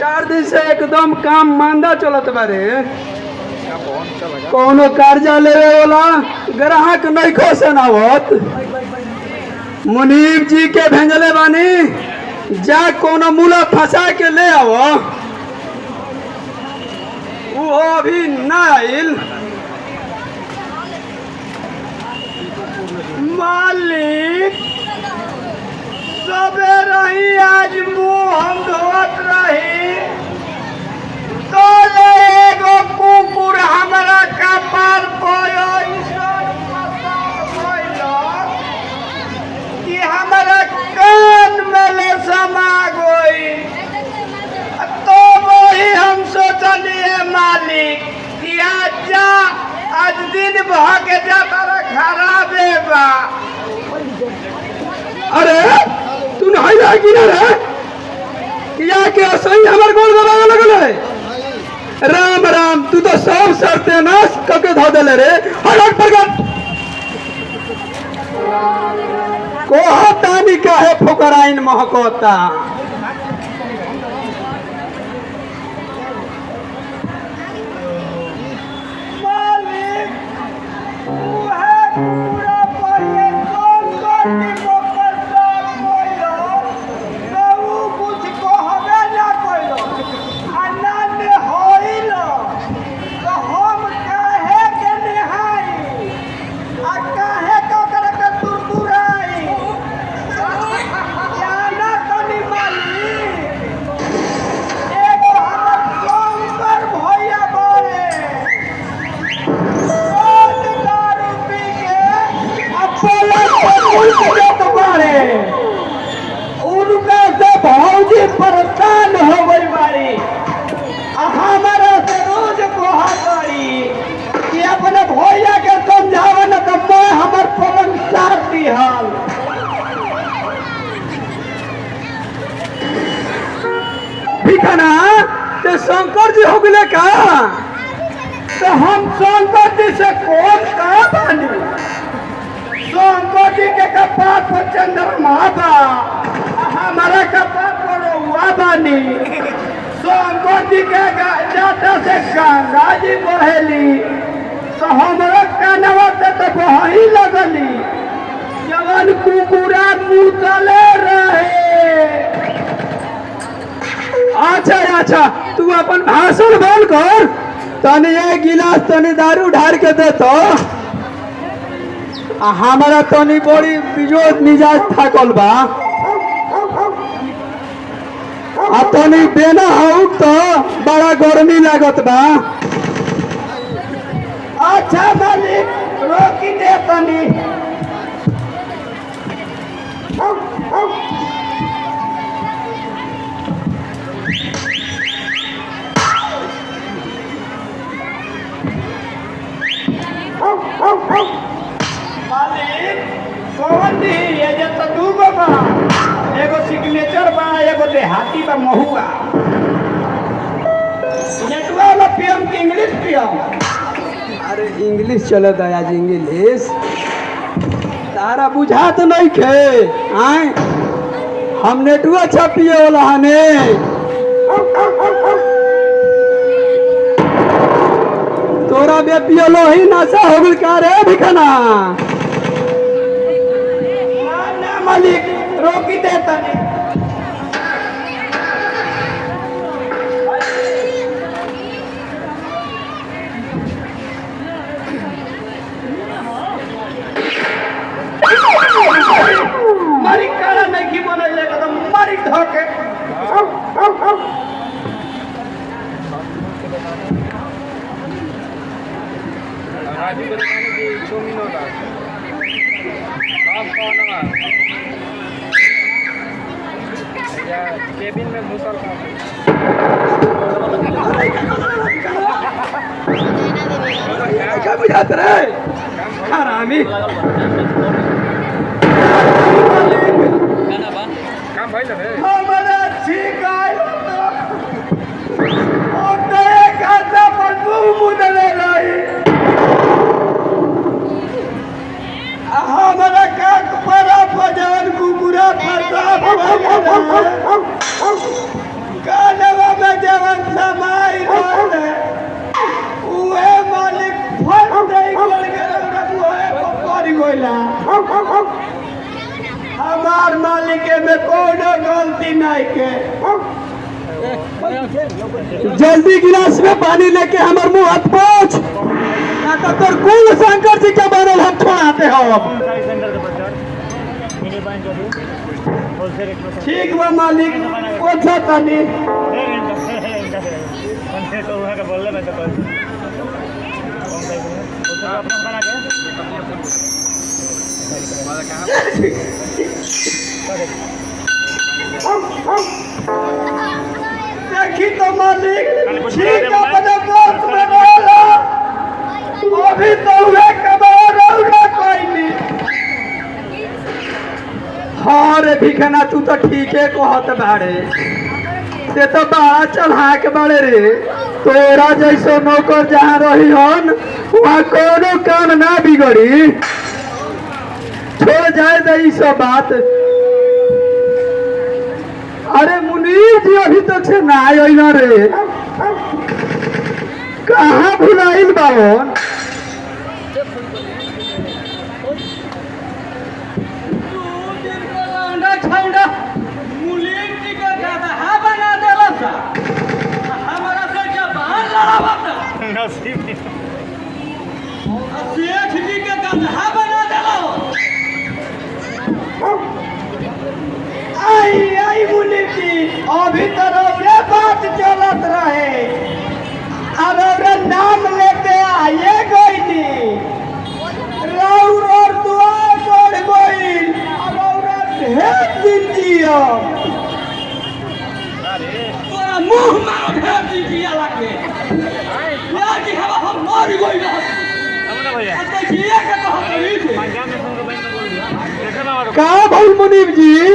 चार दिन से एकदम काम मांदा चलत बारे। कोनो कर्जा लेवे वाला ग्राहक नहीं खोसन आवत। मुनीब जी के भेजले बानी जा कोनो मूला फंसा के ले आवो। वो अभी ना आइल। मालिक सबे रही आज मुँह हम धोत रही तो एगो कुकुर हमारा कपार कि हमारा कान में ले समा गई। तो वही हम सोचलिए मालिक कि आज दिन भर के जा तारा खराब बा। अरे तू नहीं रहा कि ना रे किया के सही हमर गोल गवा लगल है। राम राम तू तो सब शर्ते नाश करके धो देले रे। हट प्रगट कोहा तानी काहे फुकराइन महकोता। परेशान हो गई बारी हमारा से रोज कोहा करी कि अपने भैया के समझावे न तो मैं हमार पलंग साथ दिहल। ठिकाना ते शंकर जी हो गए का तो हम शंकर जी से कौन का बानी। शंकर जी के कपार पर चंद्रमा बा हमारा कपार पर हुआ बानी। शंकर जी के जाता से गंगा जी बहेली तो हमारा कानवा से तो बही लगली जवन कुकुरा मुतले रहे। अच्छा तू अपन भाषण बोल कर तनी एक गिलास तनी दारू ढार के दे तो हमारा तनी बड़ी बिजोत मिजाज थाकल बा। तनी बेना हो तो बड़ा गर्मी लागत बा। अच्छा मालिक रोकी दे तनी। मालिक कौन दी ये जे तो दूगो बा एगो सिग्नेचर बा एगो देहाती बा महुआ। नेटवा वाला पियम की इंग्लिश पियम। अरे इंग्लिश चले तो आज इंग्लिश तारा बुझा तो नहीं खे आए हम नेटवा छपिए वाला हने। तोरा बे पियलो ही नशा हो गल का रे भिखाना। मालिक रोकी दे तनी। मारी काला नहीं की बने लेगा तो मारी धोके। राजू को बताने की 2 मिनट आप कौन है या केबिन में घुसल क्या बुझाते रे हरामी। काम भाई लगे हमारा ठीक है और तेरे खाता पर मुदले रही हमारा काक परा फजन कुकुरा फसा कानवा में कोनो गलती नहीं के। जल्दी गिलास में पानी लेके हमार मुंह हाथ पोंछ, ना तो तोर कुल शंकर जी के बनल हम छोड़ाते हो। ठीक बा मालिक, पोछा तनी। देखी तो मालिक, ठीक अपने दोस्त में रहला, अभी तो हुए कबार रौला कोई नहीं। हाँ रे भिखना, तू तो ठीके कहत बाड़े, से तो बड़ा चढ़ाक बाड़े रे। तोरा जैसो नौकर जहाँ रही हन वहाँ कोनो काम ना बिगड़ी। छोड़ जाए दे ई सब बात। अरे मुनीर जी अभी तक से ना आइल रे, कहाँ भुलाइल बावन? मुनीर जी के गधा बना देला सा, हमारा से जबान लड़ावता। सेठ जी के गधा बना देला। आई आई मुनीर जी, अभी तो रौरे बात चलत रहे, अब रौरे नाम लेके आइए गई। रौर और दुआ बढ़ गई, अब रौरे ढेर दिन जियो। तोरा मुंह में ढेर दिन जिया लगे, यार की हम मर गई ना। देखिए के तो हम का भइल मुनीर जी?